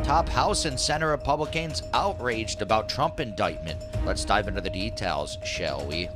Top House and Senate Republicans outraged about Trump indictment. Let's dive into the details, shall we?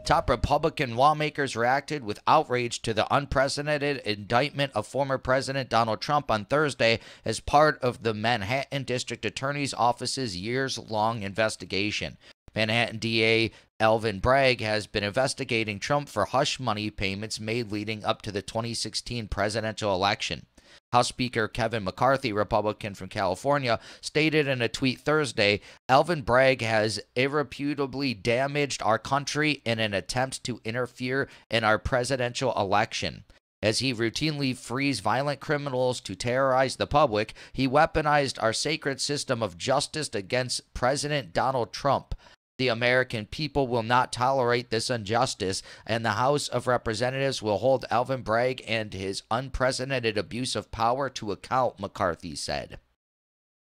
Top Republican lawmakers reacted with outrage to the unprecedented indictment of former President Donald Trump on Thursday as part of the Manhattan District Attorney's Office's years-long investigation. Manhattan DA Alvin Bragg has been investigating Trump for hush money payments made leading up to the 2016 presidential election. House Speaker Kevin McCarthy, Republican from California, stated in a tweet Thursday, Alvin Bragg has irrefutably damaged our country in an attempt to interfere in our presidential election. As he routinely frees violent criminals to terrorize the public, he weaponized our sacred system of justice against President Donald Trump. The American people will not tolerate this injustice, and the House of Representatives will hold Alvin Bragg and his unprecedented abuse of power to account, McCarthy said.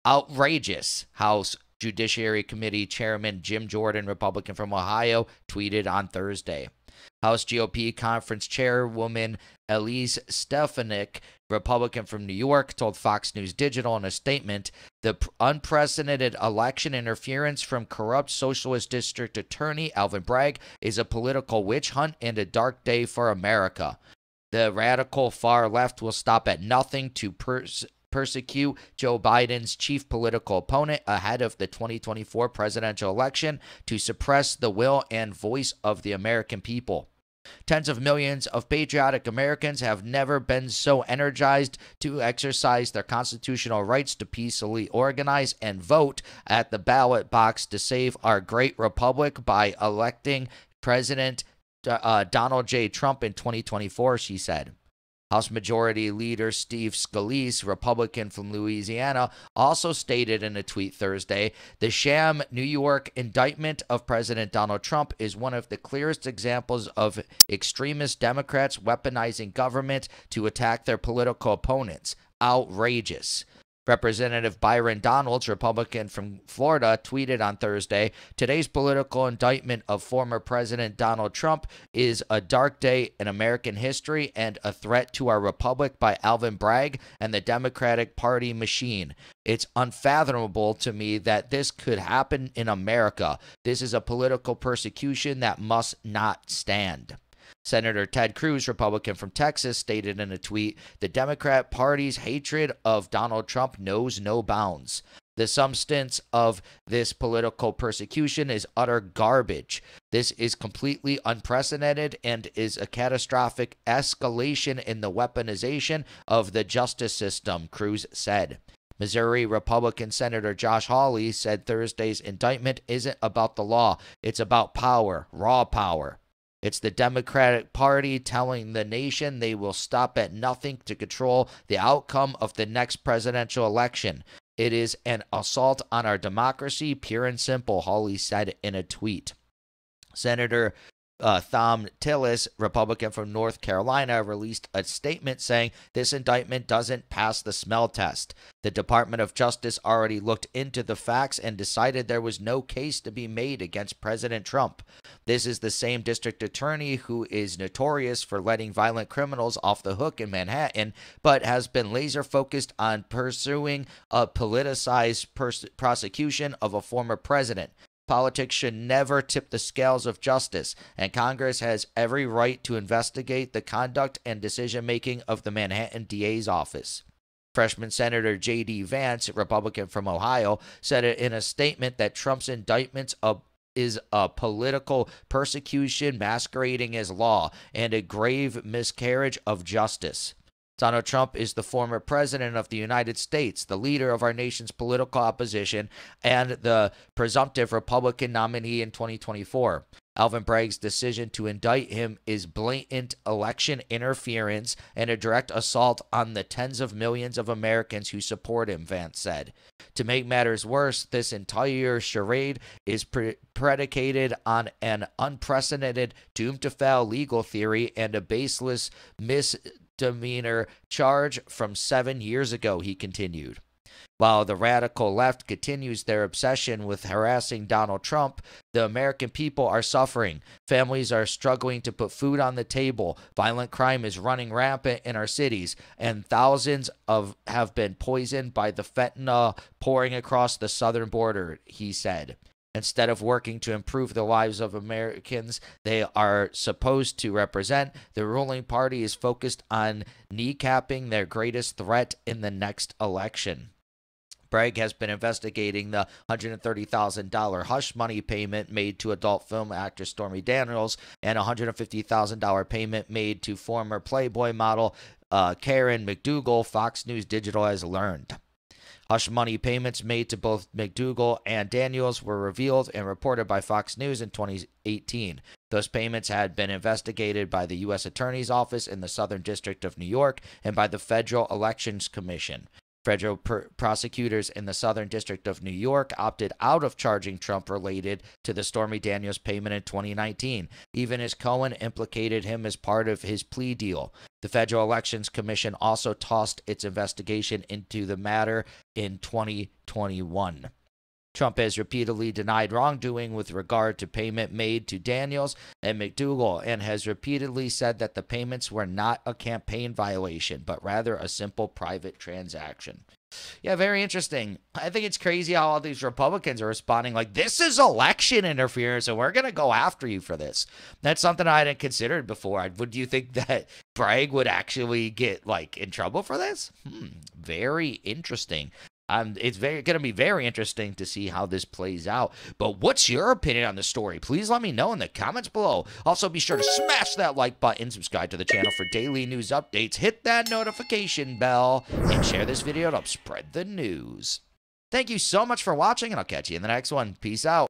Outrageous, House Judiciary Committee Chairman Jim Jordan, Republican from Ohio, tweeted on Thursday. House GOP Conference Chairwoman Elise Stefanik, Republican from New York, told Fox News Digital in a statement, the unprecedented election interference from corrupt Socialist District Attorney Alvin Bragg is a political witch hunt and a dark day for America. The radical far left will stop at nothing to persecute Joe Biden's chief political opponent ahead of the 2024 presidential election to suppress the will and voice of the American people. Tens of millions of patriotic Americans have never been so energized to exercise their constitutional rights to peacefully organize and vote at the ballot box to save our great republic by electing President Donald J. Trump in 2024, she said. House Majority Leader Steve Scalise, Republican from Louisiana, also stated in a tweet Thursday, the sham New York indictment of President Donald Trump is one of the clearest examples of extremist Democrats weaponizing government to attack their political opponents. Outrageous. Representative Byron Donalds, Republican from Florida, tweeted on Thursday, today's political indictment of former President Donald Trump is a dark day in American history and a threat to our republic by Alvin Bragg and the Democratic Party machine. It's unfathomable to me that this could happen in America. This is a political persecution that must not stand. Senator Ted Cruz, Republican from Texas, stated in a tweet, the Democrat Party's hatred of Donald Trump knows no bounds. The substance of this political persecution is utter garbage. This is completely unprecedented and is a catastrophic escalation in the weaponization of the justice system, Cruz said. Missouri Republican Senator Josh Hawley said Thursday's indictment isn't about the law. It's about power, raw power. It's the Democratic Party telling the nation they will stop at nothing to control the outcome of the next presidential election. It is an assault on our democracy, pure and simple, Hawley said in a tweet. Senator Thom Tillis, Republican from North Carolina, released a statement saying this indictment doesn't pass the smell test. The Department of Justice already looked into the facts and decided there was no case to be made against President Trump. This is the same district attorney who is notorious for letting violent criminals off the hook in Manhattan, but has been laser focused on pursuing a politicized prosecution of a former president. Politics should never tip the scales of justice, and Congress has every right to investigate the conduct and decision-making of the Manhattan DA's office. Freshman Senator J.D. Vance, Republican from Ohio, said in a statement that Trump's indictment is a political persecution masquerading as law and a grave miscarriage of justice. Donald Trump is the former president of the United States, the leader of our nation's political opposition, and the presumptive Republican nominee in 2024. Alvin Bragg's decision to indict him is blatant election interference and a direct assault on the tens of millions of Americans who support him, Vance said. To make matters worse, this entire charade is predicated on an unprecedented doomed-to-fail legal theory and a baseless misdemeanor charge from 7 years ago, he continued. While the radical left continues their obsession with harassing Donald Trump, the American people are suffering. Families are struggling to put food on the table. Violent crime is running rampant in our cities, and thousands have been poisoned by the fentanyl pouring across the southern border, he said. Instead of working to improve the lives of Americans they are supposed to represent, the ruling party is focused on kneecapping their greatest threat in the next election. Bragg has been investigating the $130,000 hush money payment made to adult film actress Stormy Daniels and a $150,000 payment made to former Playboy model Karen McDougal, Fox News Digital has learned. Hush money payments made to both McDougal and Daniels were revealed and reported by Fox News in 2018. Those payments had been investigated by the U.S. Attorney's Office in the Southern District of New York and by the Federal Elections Commission. Federal prosecutors in the Southern District of New York opted out of charging Trump related to the Stormy Daniels payment in 2019, even as Cohen implicated him as part of his plea deal. The Federal Elections Commission also tossed its investigation into the matter in 2021. Trump has repeatedly denied wrongdoing with regard to payment made to Daniels and McDougal and has repeatedly said that the payments were not a campaign violation, but rather a simple private transaction. Yeah, very interesting. I think it's crazy how all these Republicans are responding like, this is election interference and we're going to go after you for this. That's something I hadn't considered before. Would you think that Bragg would actually get in trouble for this? Very interesting. It's going to be very interesting to see how this plays out. But what's your opinion on the story? Please let me know in the comments below. Also, be sure to smash that like button, subscribe to the channel for daily news updates, hit that notification bell, and share this video to help spread the news. Thank you so much for watching, and I'll catch you in the next one. Peace out.